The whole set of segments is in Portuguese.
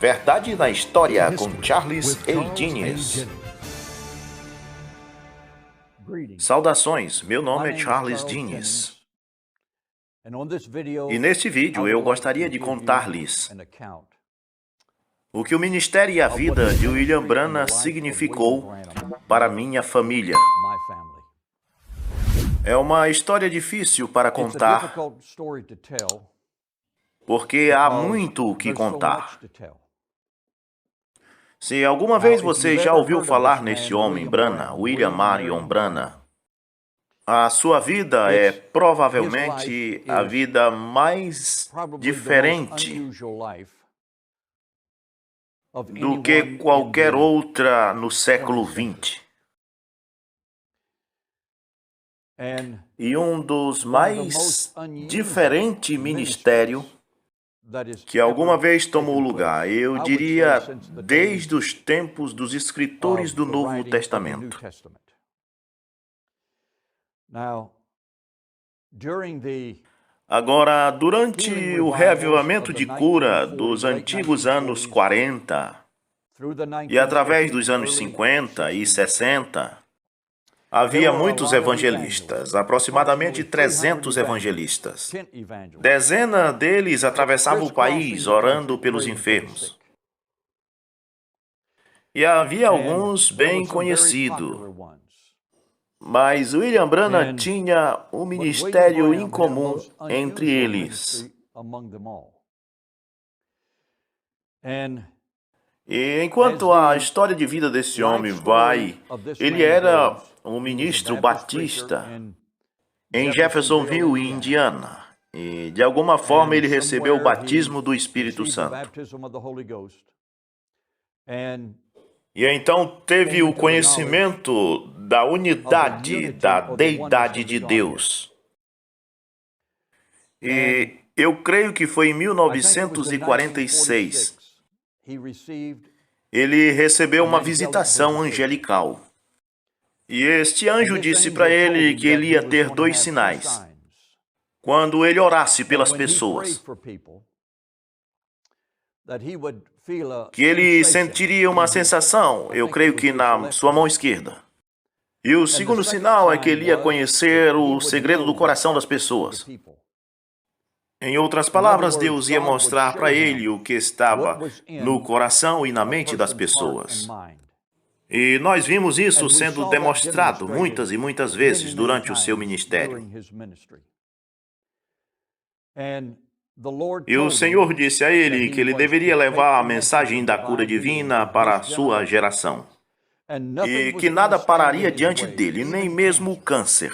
Verdade na História com Charles A. Diniz. Saudações, meu nome é Charles Diniz. E neste vídeo eu gostaria de contar-lhes o que o ministério e a vida de William Branham significou para minha família. É uma história difícil para contar, porque há muito o que contar. Se alguma vez você já ouviu falar nesse homem Branham, William Marion Branham, a sua vida é provavelmente a vida mais diferente do que qualquer outra no século XX. E um dos mais diferentes ministérios que alguma vez tomou lugar, eu diria, desde os tempos dos escritores do Novo Testamento. Agora, durante o reavivamento de cura dos antigos anos 40 e através dos anos 50 e 60, havia muitos evangelistas, aproximadamente 300 evangelistas. Dezenas deles atravessavam o país orando pelos enfermos. E havia alguns bem conhecidos. Mas William Branham tinha um ministério incomum entre eles. E enquanto a história de vida desse homem vai, ele era um ministro batista em Jeffersonville, Indiana. E de alguma forma ele recebeu o batismo do Espírito Santo. E então teve o conhecimento da unidade, da deidade de Deus. E eu creio que foi em 1946. Ele recebeu uma visitação angelical. E este anjo disse para ele que ele ia ter 2 sinais quando ele orasse pelas pessoas. Que ele sentiria uma sensação, eu creio que na sua mão esquerda. E o segundo sinal é que ele ia conhecer o segredo do coração das pessoas. Em outras palavras, Deus ia mostrar para ele o que estava no coração e na mente das pessoas. E nós vimos isso sendo demonstrado muitas e muitas vezes durante o seu ministério. E o Senhor disse a ele que ele deveria levar a mensagem da cura divina para a sua geração. E que nada pararia diante dele, nem mesmo o câncer.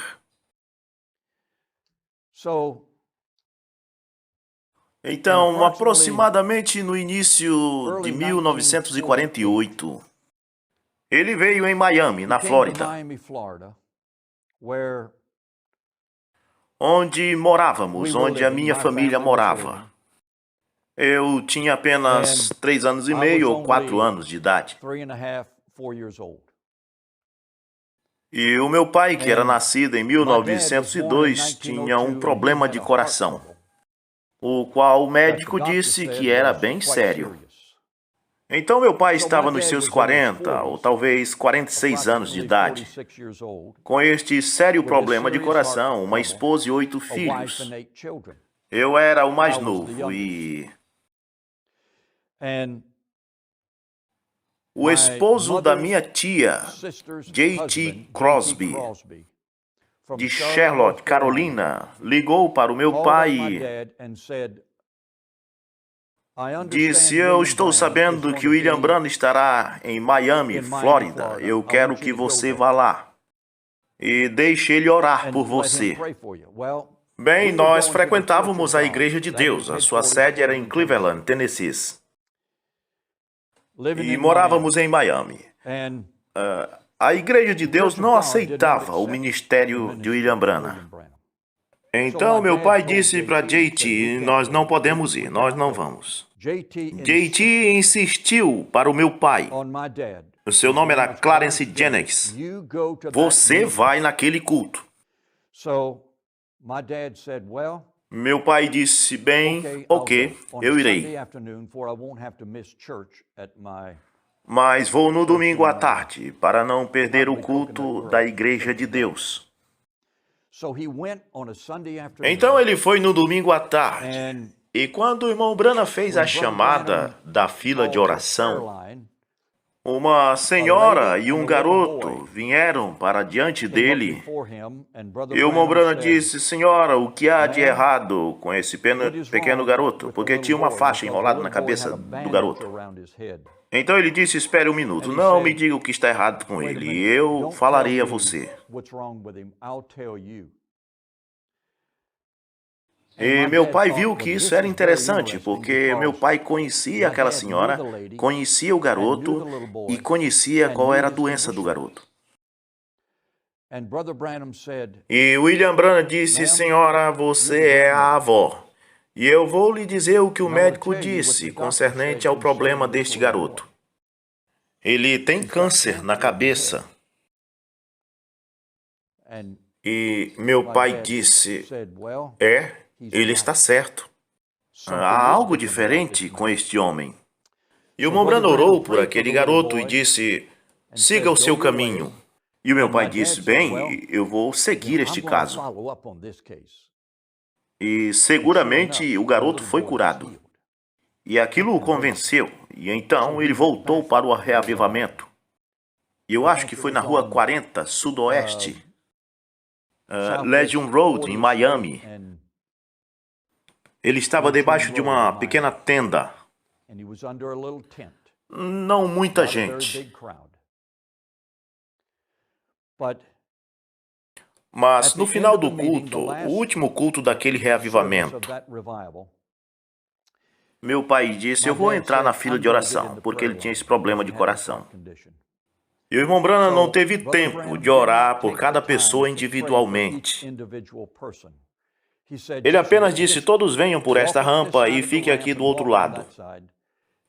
Então, aproximadamente no início de 1948, ele veio em Miami, na Flórida, onde morávamos, onde a minha família morava. Eu tinha apenas 3 anos e meio ou 4 anos de idade. E o meu pai, que era nascido em 1902, tinha um problema de coração, o qual o médico disse que era bem sério. Então meu pai estava nos seus 40 ou talvez 46 anos de idade, com este sério problema de coração, uma esposa e 8 filhos. Eu era o mais novo e o esposo da minha tia, J.T. Crosby, de Charlotte, Carolina, ligou para o meu pai e disse: eu estou sabendo que William Branham estará em Miami, Flórida. Eu quero que você vá lá e deixe ele orar por você. Bem, nós frequentávamos a Igreja de Deus. A sua sede era em Cleveland, Tennessee. E morávamos em Miami. A Igreja de Deus não aceitava o ministério de William Branham. Então meu pai disse para JT, nós não podemos ir, nós não vamos. JT insistiu para o meu pai. O seu nome era Clarence Jennings. Você vai naquele culto. Meu pai disse, bem, ok, eu irei. Mas vou no domingo à tarde, para não perder o culto da Igreja de Deus. Então ele foi no domingo à tarde. E quando o irmão Branham fez a chamada da fila de oração, uma senhora e um garoto vieram para diante dele. E o irmão Branham disse, senhora, o que há de errado com esse pequeno garoto? Porque tinha uma faixa enrolada na cabeça do garoto. Então ele disse, espere um minuto, não me diga o que está errado com ele, eu falarei a você. E meu pai viu que isso era interessante, porque meu pai conhecia aquela senhora, conhecia o garoto e conhecia qual era a doença do garoto. E William Branham disse, senhora, você é a avó. E eu vou lhe dizer o que o médico disse concernente ao problema deste garoto. Ele tem câncer na cabeça. E meu pai disse, ele está certo. Há algo diferente com este homem. E o irmão Branham orou por aquele garoto e disse, siga o seu caminho. E o meu pai disse, bem, eu vou seguir este caso. E seguramente o garoto foi curado. E aquilo o convenceu. E então ele voltou para o reavivamento. E eu acho que foi na rua 40, sudoeste, Legion Road, em Miami. Ele estava debaixo de uma pequena tenda. Não muita gente. Mas no final do culto, o último culto daquele reavivamento, meu pai disse, eu vou entrar na fila de oração, porque ele tinha esse problema de coração. E o irmão Branham não teve tempo de orar por cada pessoa individualmente. Ele apenas disse, todos venham por esta rampa e fiquem aqui do outro lado.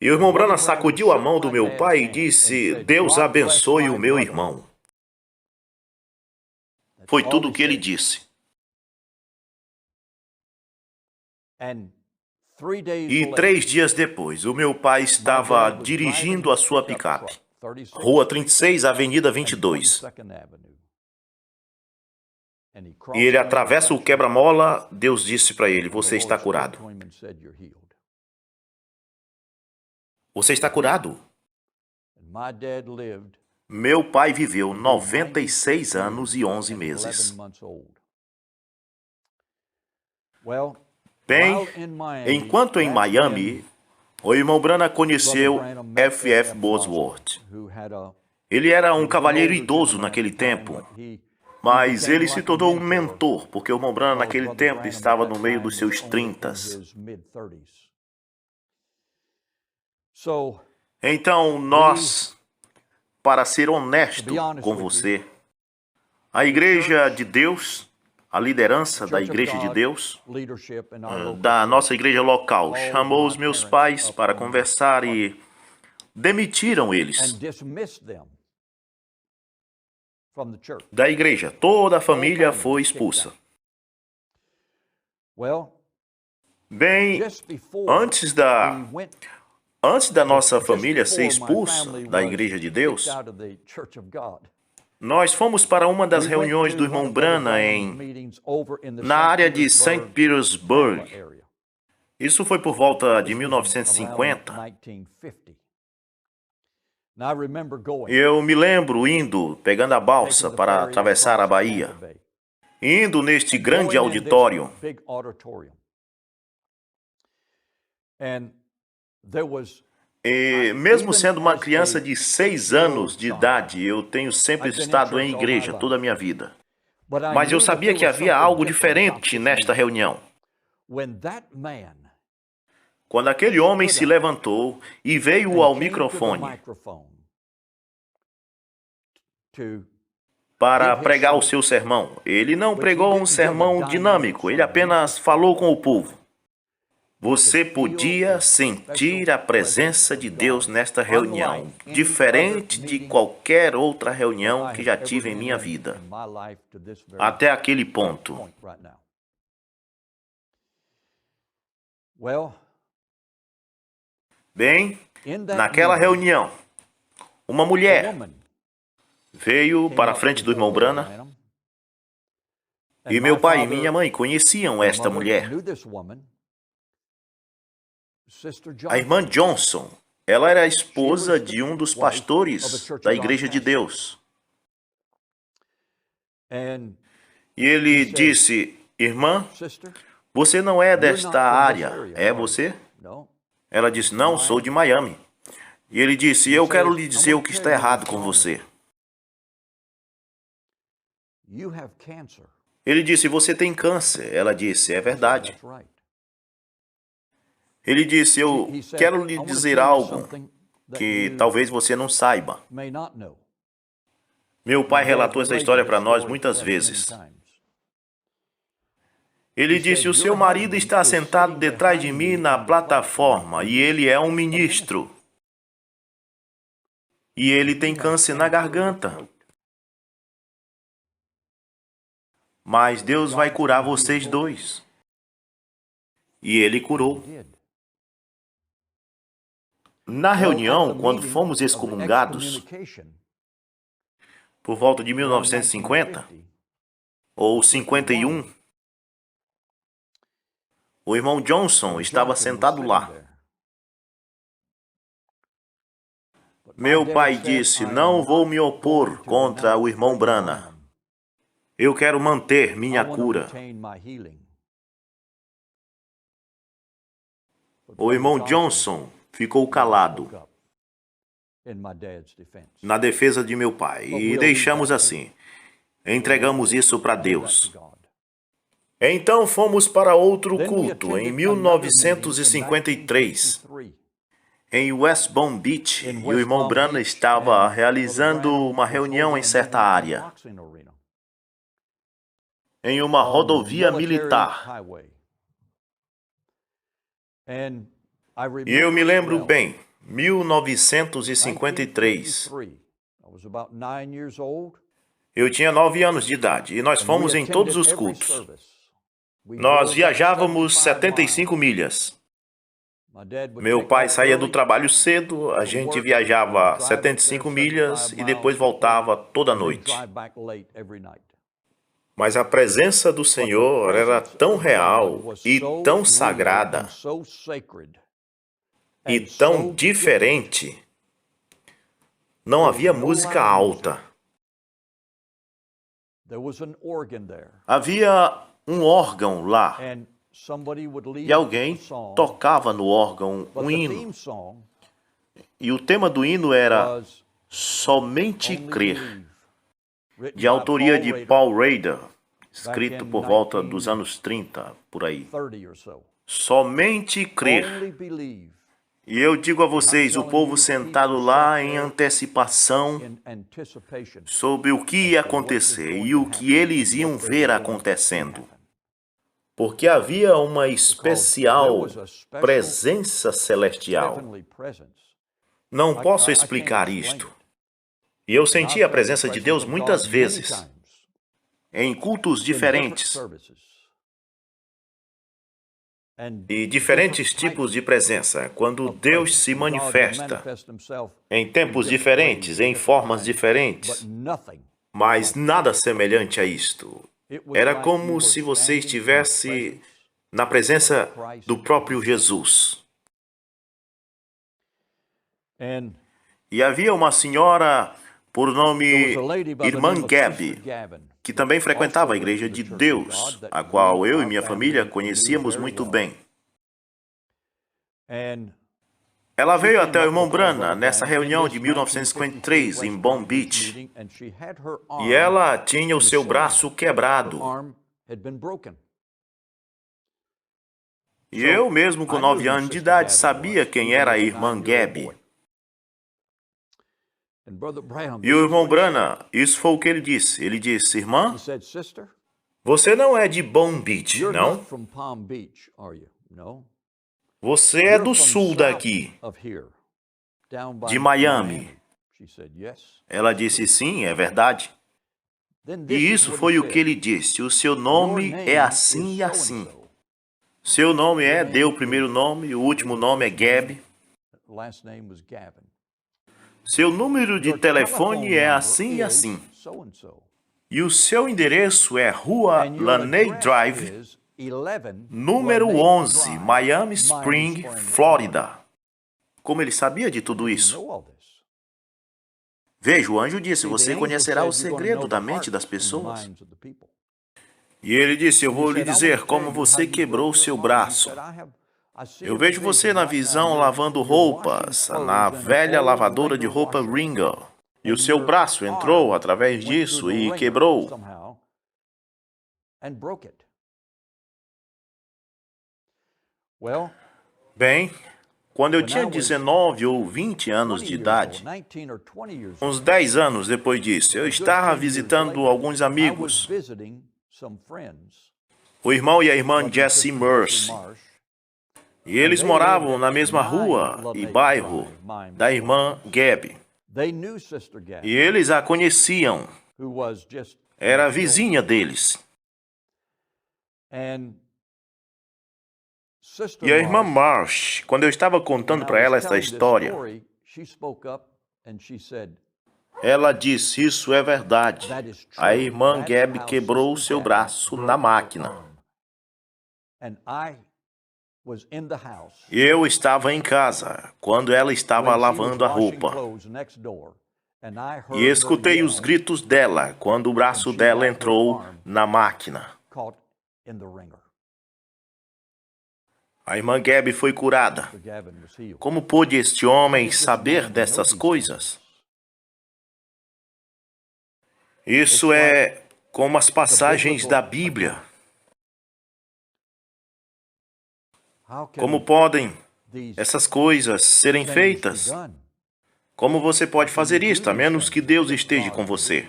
E o irmão Branham sacudiu a mão do meu pai e disse, Deus abençoe o meu irmão. Foi tudo o que ele disse. E 3 dias depois, o meu pai estava dirigindo a sua picape. Rua 36, Avenida 22. E ele atravessa o quebra-mola, Deus disse para ele, você está curado. Você está curado? Meu pai viveu 96 anos e 11 meses. Bem, enquanto em Miami, o irmão Branham conheceu F.F. Bosworth. Ele era um cavalheiro idoso naquele tempo, mas ele se tornou um mentor, porque o irmão Branham naquele tempo estava no meio dos seus 30s. Então, para ser honesto com você, a Igreja de Deus, a liderança da Igreja de Deus, da nossa igreja local, chamou os meus pais para conversar e demitiram eles da igreja. Toda a família foi expulsa. Bem, antes da nossa família ser expulsa da Igreja de Deus, nós fomos para uma das reuniões do irmão Branham na área de St. Petersburg. Isso foi por volta de 1950. Eu me lembro pegando a balsa para atravessar a Bahia, indo neste grande auditório. E mesmo sendo uma criança de 6 anos de idade, eu tenho sempre estado em igreja toda a minha vida. Mas eu sabia que havia algo diferente nesta reunião. Quando aquele homem se levantou e veio ao microfone para pregar o seu sermão, ele não pregou um sermão dinâmico, ele apenas falou com o povo. Você podia sentir a presença de Deus nesta reunião, diferente de qualquer outra reunião que já tive em minha vida, até aquele ponto. Bem, naquela reunião, uma mulher veio para a frente do irmão Branham e meu pai e minha mãe conheciam esta mulher. A irmã Johnson, ela era a esposa de um dos pastores da Igreja de Deus. E ele disse, irmã, você não é desta área, é você? Ela disse, não, sou de Miami. E ele disse, eu quero lhe dizer o que está errado com você. Ele disse, você tem câncer. Ela disse, é verdade. Ele disse, eu quero lhe dizer algo que talvez você não saiba. Meu pai relatou essa história para nós muitas vezes. Ele disse, o seu marido está sentado detrás de mim na plataforma e ele é um ministro. E ele tem câncer na garganta. Mas Deus vai curar vocês dois. E ele curou. Na reunião, quando fomos excomungados, por volta de 1950 ou 51, o irmão Johnson estava sentado lá. Meu pai disse, não vou me opor contra o irmão Branham. Eu quero manter minha cura. O irmão Johnson ficou calado na defesa de meu pai e deixamos assim. Entregamos isso para Deus. Então fomos para outro culto em 1953, em West Palm Beach, e o irmão Branham estava realizando uma reunião em certa área, em uma rodovia militar. E eu me lembro bem, 1953. Eu tinha 9 anos de idade e nós fomos em todos os cultos. Nós viajávamos 75 milhas. Meu pai saía do trabalho cedo, a gente viajava 75 milhas e depois voltava toda noite. Mas a presença do Senhor era tão real e tão sagrada e tão diferente. Não havia música alta. Havia um órgão lá e alguém tocava no órgão um hino. E o tema do hino era Somente Crer, de autoria de Paul Rader, escrito por volta dos anos 30, por aí. Somente Crer. E eu digo a vocês, o povo sentado lá em antecipação sobre o que ia acontecer e o que eles iam ver acontecendo. Porque havia uma especial presença celestial. Não posso explicar isto. E eu senti a presença de Deus muitas vezes, em cultos diferentes. E diferentes tipos de presença, quando Deus se manifesta em tempos diferentes, em formas diferentes, mas nada semelhante a isto. Era como se você estivesse na presença do próprio Jesus. E havia uma senhora por nome Irmã Gabby, que também frequentava a Igreja de Deus, a qual eu e minha família conhecíamos muito bem. Ela veio até o irmão Branham nessa reunião de 1953 em Palm Beach, e ela tinha o seu braço quebrado. E eu, mesmo com 9 anos de idade, sabia quem era a irmã Gabby. E o irmão Branham, isso foi o que ele disse. Ele disse, irmã, você não é de Palm Beach, não? Você é do sul daqui, de Miami. Ela disse, sim, é verdade. E isso foi o que ele disse, o seu nome é assim e assim. Seu nome dê o primeiro nome, o último nome é Gab. Seu número de telefone é assim e assim. E o seu endereço é Rua Laney Drive, número 11, Miami Spring, Flórida. Como ele sabia de tudo isso? Veja, o anjo disse, você conhecerá o segredo da mente das pessoas. E ele disse, eu vou lhe dizer como você quebrou seu braço. Eu vejo você na visão lavando roupas, na velha lavadora de roupa Ringo. E o seu braço entrou através disso e quebrou. Bem, quando eu tinha 19 ou 20 anos de idade, uns 10 anos depois disso, eu estava visitando alguns amigos, o irmão e a irmã Jessie Mercy. E eles moravam na mesma rua e bairro da irmã Gab. E eles a conheciam. Era vizinha deles. E a irmã Marsh, quando eu estava contando para ela essa história, ela disse, isso é verdade. A irmã Gab quebrou seu braço na máquina. E eu estava em casa, quando ela estava lavando a roupa. E escutei os gritos dela, quando o braço dela entrou na máquina. A irmã Gab foi curada. Como pôde este homem saber dessas coisas? Isso é como as passagens da Bíblia. Como podem essas coisas serem feitas? Como você pode fazer isto, a menos que Deus esteja com você?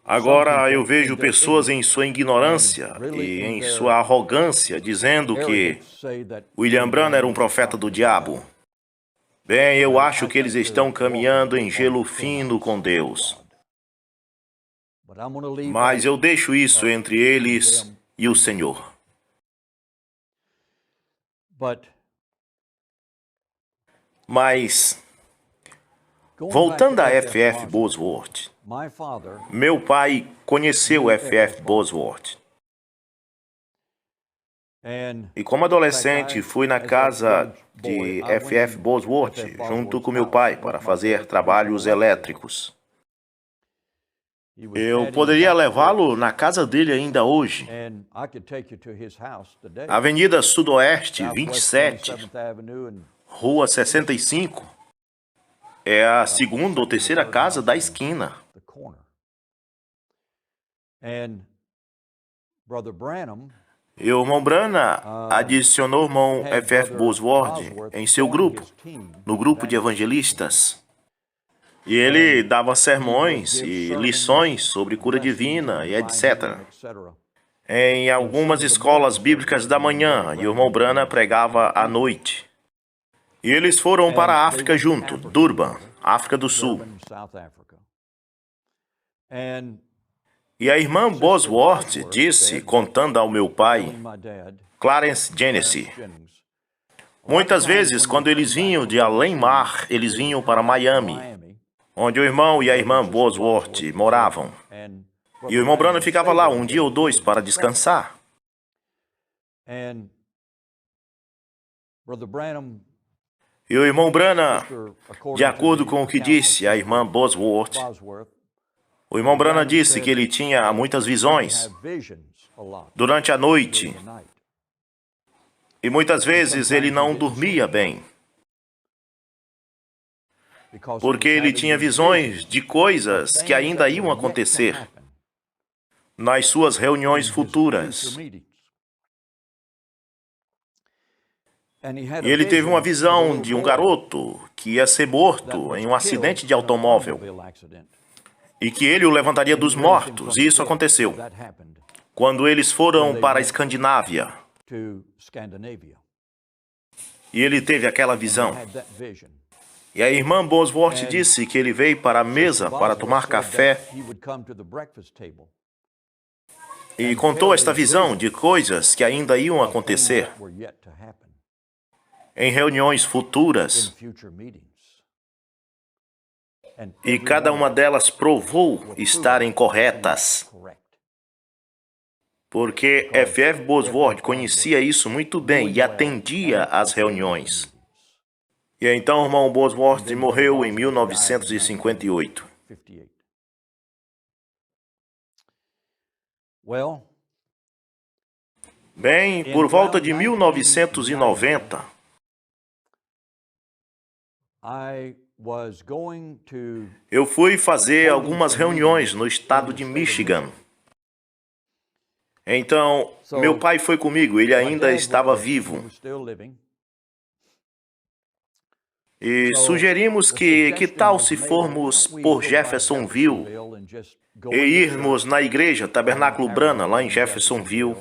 Agora eu vejo pessoas em sua ignorância e em sua arrogância dizendo que William Branham era um profeta do diabo. Bem, eu acho que eles estão caminhando em gelo fino com Deus. Mas eu deixo isso entre eles e o Senhor. Mas, voltando a F.F. Bosworth, meu pai conheceu F.F. Bosworth. E como adolescente, fui na casa de F.F. Bosworth, junto com meu pai, para fazer trabalhos elétricos. Eu poderia levá-lo na casa dele ainda hoje. Avenida Sudoeste 27, Rua 65, é a segunda ou terceira casa da esquina. E o irmão Branham adicionou o irmão F.F. Bosworth em seu grupo, no grupo de evangelistas. E ele dava sermões e lições sobre cura divina e etc. Em algumas escolas bíblicas da manhã, e o irmão Branham pregava à noite. E eles foram para a África junto, Durban, África do Sul. E a irmã Bosworth disse, contando ao meu pai, Clarence Jennings, muitas vezes, quando eles vinham de além-mar, eles vinham para Miami, onde o irmão e a irmã Bosworth moravam. E o irmão Branham ficava lá um dia ou dois para descansar. E o irmão Branham, de acordo com o que disse a irmã Bosworth, o irmão Branham disse que ele tinha muitas visões durante a noite. E muitas vezes ele não dormia bem, porque ele tinha visões de coisas que ainda iam acontecer nas suas reuniões futuras. E ele teve uma visão de um garoto que ia ser morto em um acidente de automóvel e que ele o levantaria dos mortos, e isso aconteceu quando eles foram para a Escandinávia. E ele teve aquela visão. E a irmã Bosworth disse que ele veio para a mesa para tomar café. e contou esta visão de coisas que ainda iam acontecer em reuniões futuras. E cada uma delas provou estarem corretas, porque F.F. Bosworth conhecia isso muito bem e atendia às reuniões. E então o irmão Bosworth morreu em 1958. Bem, por volta de 1990, eu fui fazer algumas reuniões no estado de Michigan. Então, meu pai foi comigo, ele ainda estava vivo. E sugerimos que tal se formos por Jeffersonville e irmos na igreja Tabernáculo Branham, lá em Jeffersonville,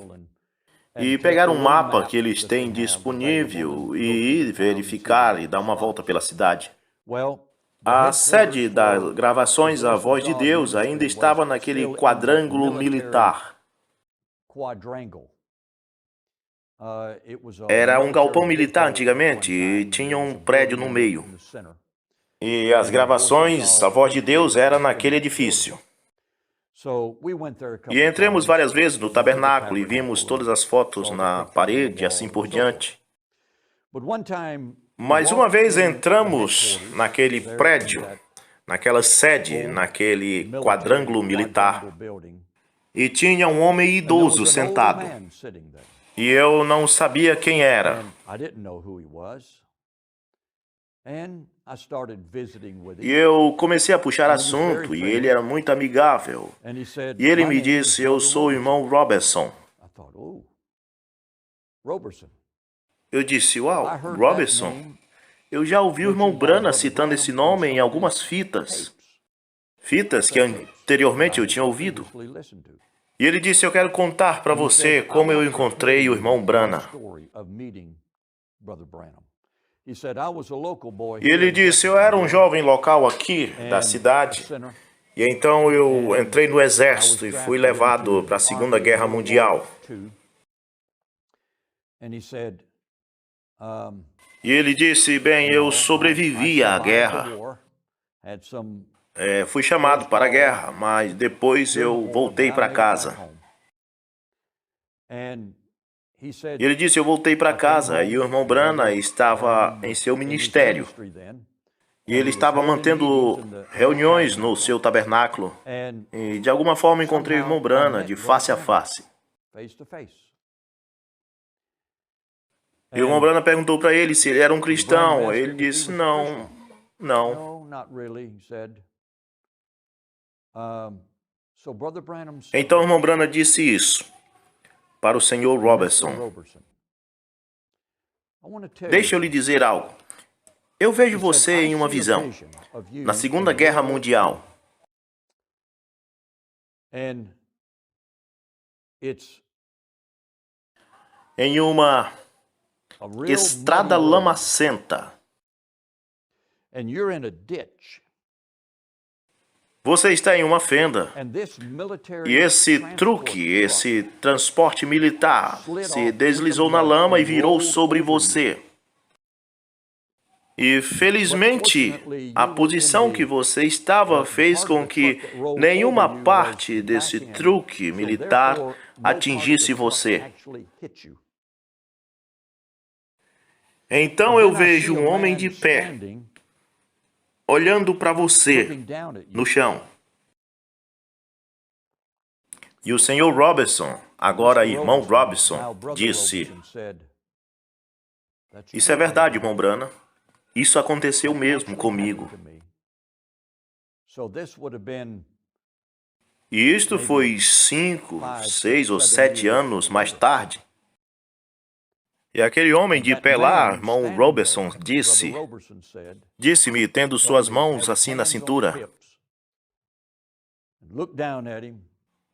e pegar um mapa que eles têm disponível e ir verificar e dar uma volta pela cidade. A sede das gravações A Voz de Deus ainda estava naquele quadrângulo militar. Era um galpão militar antigamente e tinha um prédio no meio. E as gravações A Voz de Deus era naquele edifício. E entramos várias vezes no tabernáculo e vimos todas as fotos na parede e assim por diante. Mas uma vez entramos naquele prédio, naquela sede, naquele quadrângulo militar, e tinha um homem idoso sentado. E eu não sabia quem era. E eu comecei a puxar assunto, e ele era muito amigável. E ele me disse, eu sou o irmão Robertson. Eu disse, uau, Robertson? Eu já ouvi o irmão Branham citando esse nome em algumas fitas. Fitas que anteriormente eu tinha ouvido. E ele disse, eu quero contar para você como eu encontrei o irmão Branham. E ele disse, eu era um jovem local aqui da cidade. E então eu entrei no exército e fui levado para a Segunda Guerra Mundial. E ele disse, bem, eu sobrevivi à guerra. Fui chamado para a guerra, mas depois eu voltei para casa. E ele disse, eu voltei para casa e o irmão Branham estava em seu ministério. E ele estava mantendo reuniões no seu tabernáculo. E de alguma forma encontrei o irmão Branham de face a face. E o irmão Branham perguntou para ele se ele era um cristão. Ele disse, não, não. Então o irmão Branham disse isso para o senhor Robertson. Deixa eu lhe dizer algo. Eu vejo você em uma visão, na Segunda Guerra Mundial. Em uma estrada lamacenta. Você está em uma fenda. E esse truque, esse transporte militar, se deslizou na lama e virou sobre você. E, felizmente, a posição que você estava fez com que nenhuma parte desse truque militar atingisse você. Então eu vejo um homem de pé, olhando para você, no chão. E o senhor Robertson, agora irmão Robertson, disse, isso é verdade, irmão Branham. Isso aconteceu mesmo comigo. E isto foi 5, 6 ou 7 anos mais tarde. E aquele homem de pé lá, irmão Robertson, disse-me, tendo suas mãos assim na cintura.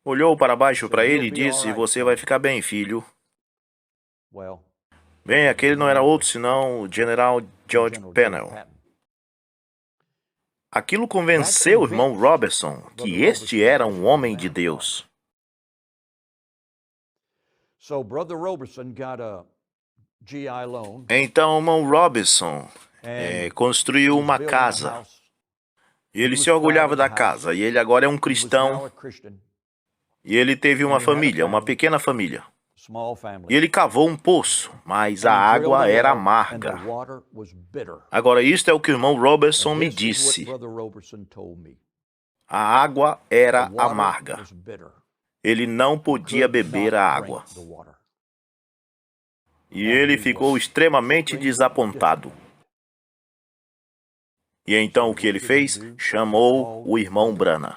Olhou para baixo para ele e disse, você vai ficar bem, filho. Bem, aquele não era outro senão o general George Pennell. Aquilo convenceu o irmão Robertson que este era um homem de Deus. Então, o irmão Robertson construiu uma casa. E ele se orgulhava da casa. E ele agora é um cristão. E ele teve uma família, uma pequena família. E ele cavou um poço, mas a água era amarga. Agora, isto é o que o irmão Robertson me disse. A água era amarga. Ele não podia beber a água. E ele ficou extremamente desapontado. E então o que ele fez? Chamou o irmão Branham.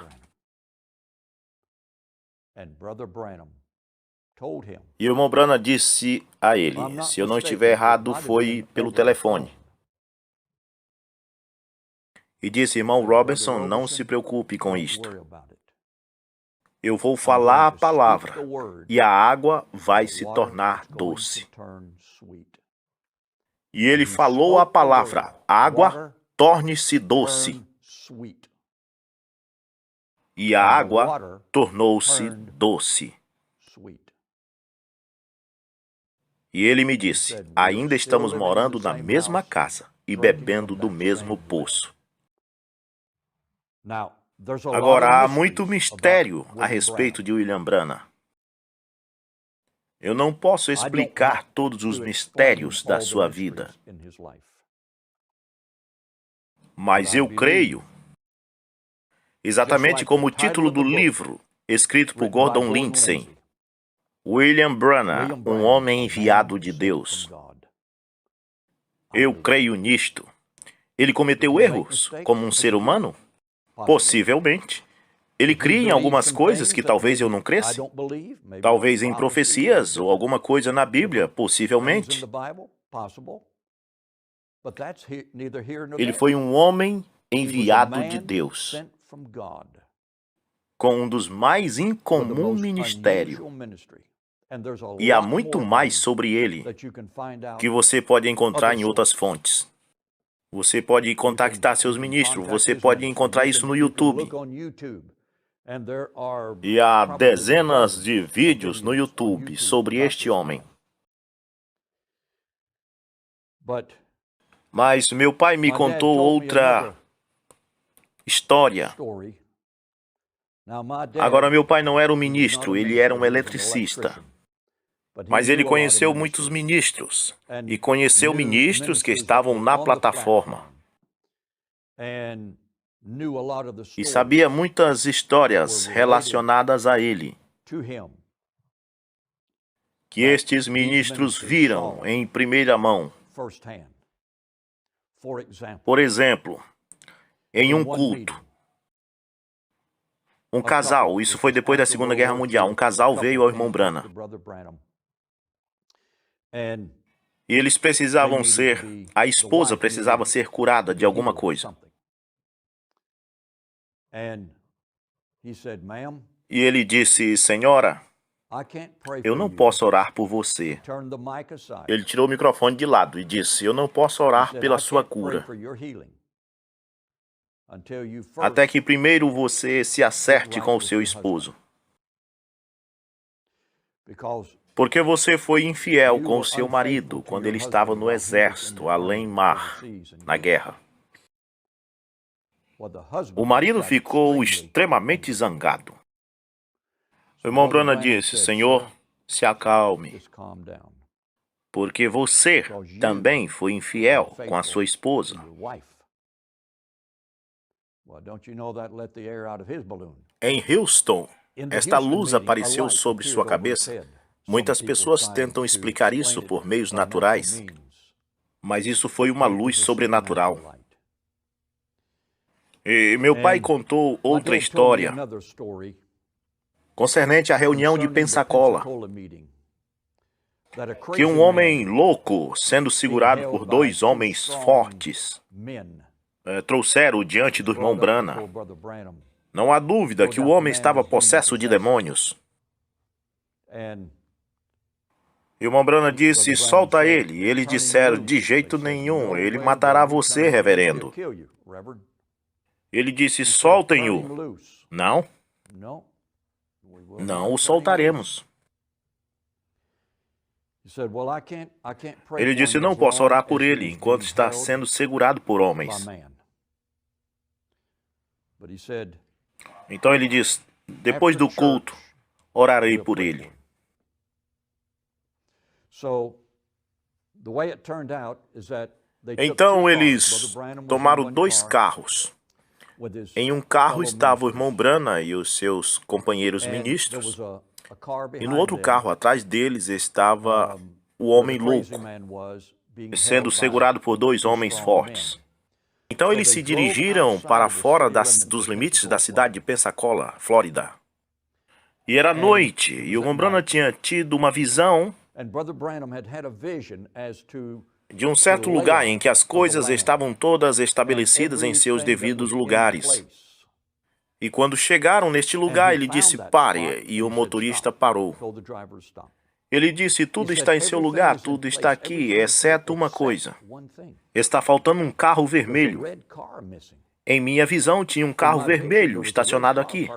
E o irmão Branham disse a ele, se eu não estiver errado, foi pelo telefone. E disse, irmão Robertson, não se preocupe com isto. Eu vou falar a palavra e a água vai se tornar doce. E ele falou a palavra, água, torne-se doce. E a água tornou-se doce. E ele me disse, ainda estamos morando na mesma casa e bebendo do mesmo poço. Agora, há muito mistério a respeito de William Branham. Eu não posso explicar todos os mistérios da sua vida. Mas eu creio, exatamente como o título do livro, escrito por Gordon Lindsay, William Branham, um homem enviado de Deus. Eu creio nisto. Ele cometeu erros como um ser humano? Possivelmente. Ele cria em algumas coisas que talvez eu não cresça. Talvez em profecias ou alguma coisa na Bíblia, possivelmente. Ele foi um homem enviado de Deus, com um dos mais incomum ministérios. E há muito mais sobre ele que você pode encontrar em outras fontes. Você pode contactar seus ministros, você pode encontrar isso no YouTube. E há dezenas de vídeos no YouTube sobre este homem. Mas meu pai me contou outra história. Agora, meu pai não era um ministro, ele era um eletricista. Mas ele conheceu muitos ministros. E conheceu ministros que estavam na plataforma. E sabia muitas histórias relacionadas a ele, que estes ministros viram em primeira mão. Por exemplo, em um culto, um casal, isso foi depois da Segunda Guerra Mundial, um casal veio ao irmão Branham. E eles precisavam a esposa precisava ser curada de alguma coisa. E ele disse, senhora, eu não posso orar por você. Ele tirou o microfone de lado e disse, eu não posso orar pela sua cura. Até que primeiro você se acerte com o seu esposo. Porque você foi infiel com o seu marido quando ele estava no exército, além mar, na guerra. O marido ficou extremamente zangado. O irmão Branham disse, Senhor, se acalme, porque você também foi infiel com a sua esposa. Em Houston, esta luz apareceu sobre sua cabeça. Muitas pessoas tentam explicar isso por meios naturais, mas isso foi uma luz sobrenatural. E meu pai contou outra história concernente à reunião de Pensacola, que um homem louco, sendo segurado por dois homens fortes, trouxeram diante do irmão Branham. Não há dúvida que o homem estava possesso de demônios. E o irmão Branham disse, solta ele. E eles disseram, de jeito nenhum, ele matará você, reverendo. Ele disse, soltem-o. Não, não o soltaremos. Ele disse, não posso orar por ele enquanto está sendo segurado por homens. Então ele diz, depois do culto, orarei por ele. Então eles tomaram 2 carros. Em um carro estava o irmão Branham e os seus companheiros ministros. E no outro carro, atrás deles, estava o homem louco, sendo segurado por 2 homens fortes. Então eles se dirigiram para fora dos limites da cidade de Pensacola, Flórida. E era noite, e o irmão Branham tinha tido uma visão de um certo lugar em que as coisas estavam todas estabelecidas em seus devidos lugares. E quando chegaram neste lugar, ele disse, pare, e o motorista parou. Ele disse, tudo está em seu lugar, tudo está aqui, exceto uma coisa. Está faltando um carro vermelho. Em minha visão, tinha um carro vermelho estacionado aqui.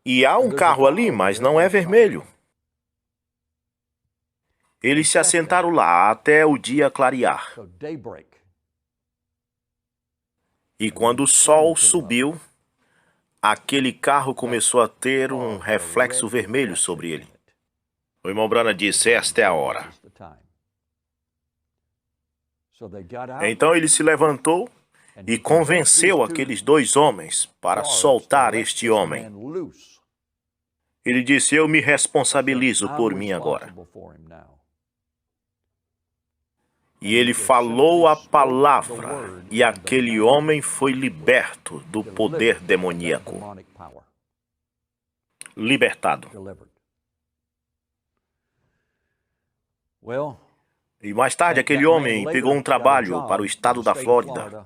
E há um carro ali, mas não é vermelho. Eles se assentaram lá até o dia clarear. E quando o sol subiu, aquele carro começou a ter um reflexo vermelho sobre ele. O irmão Branham disse, esta é a hora. Então ele se levantou e convenceu aqueles 2 homens para soltar este homem. Ele disse, eu me responsabilizo por mim agora. E ele falou a palavra, e aquele homem foi liberto do poder demoníaco. Libertado. E mais tarde, aquele homem pegou um trabalho para o estado da Flórida,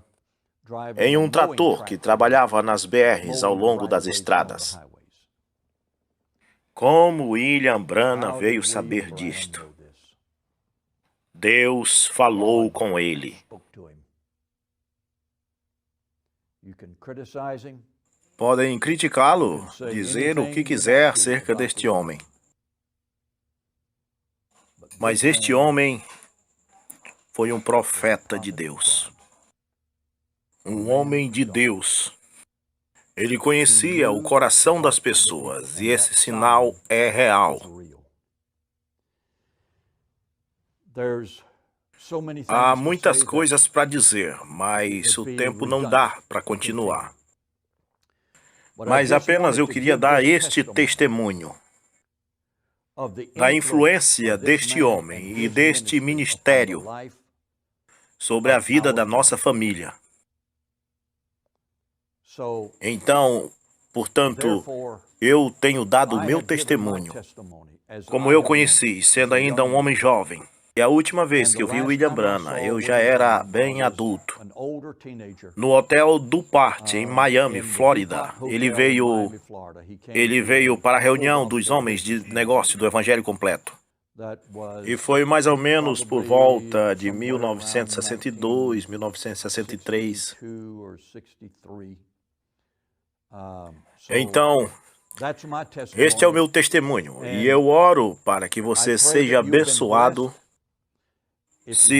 em um trator que trabalhava nas BRs ao longo das estradas. Como William Branham veio saber disto? Deus falou com ele. Podem criticá-lo, dizer o que quiser acerca deste homem. Mas este homem foi um profeta de Deus. Um homem de Deus. Ele conhecia o coração das pessoas, e esse sinal é real. Há muitas coisas para dizer, mas o tempo não dá para continuar. Mas apenas eu queria dar este testemunho da influência deste homem e deste ministério sobre a vida da nossa família. Então, portanto, eu tenho dado o meu testemunho, como eu conheci, sendo ainda um homem jovem. E a última vez que eu vi William Branham, eu já era bem adulto. No hotel Dupart, em Miami, Flórida. Ele veio para a reunião dos homens de negócio do Evangelho Completo. E foi mais ou menos por volta de 1962, 1963. Então, este é o meu testemunho. E eu oro para que você seja abençoado. Se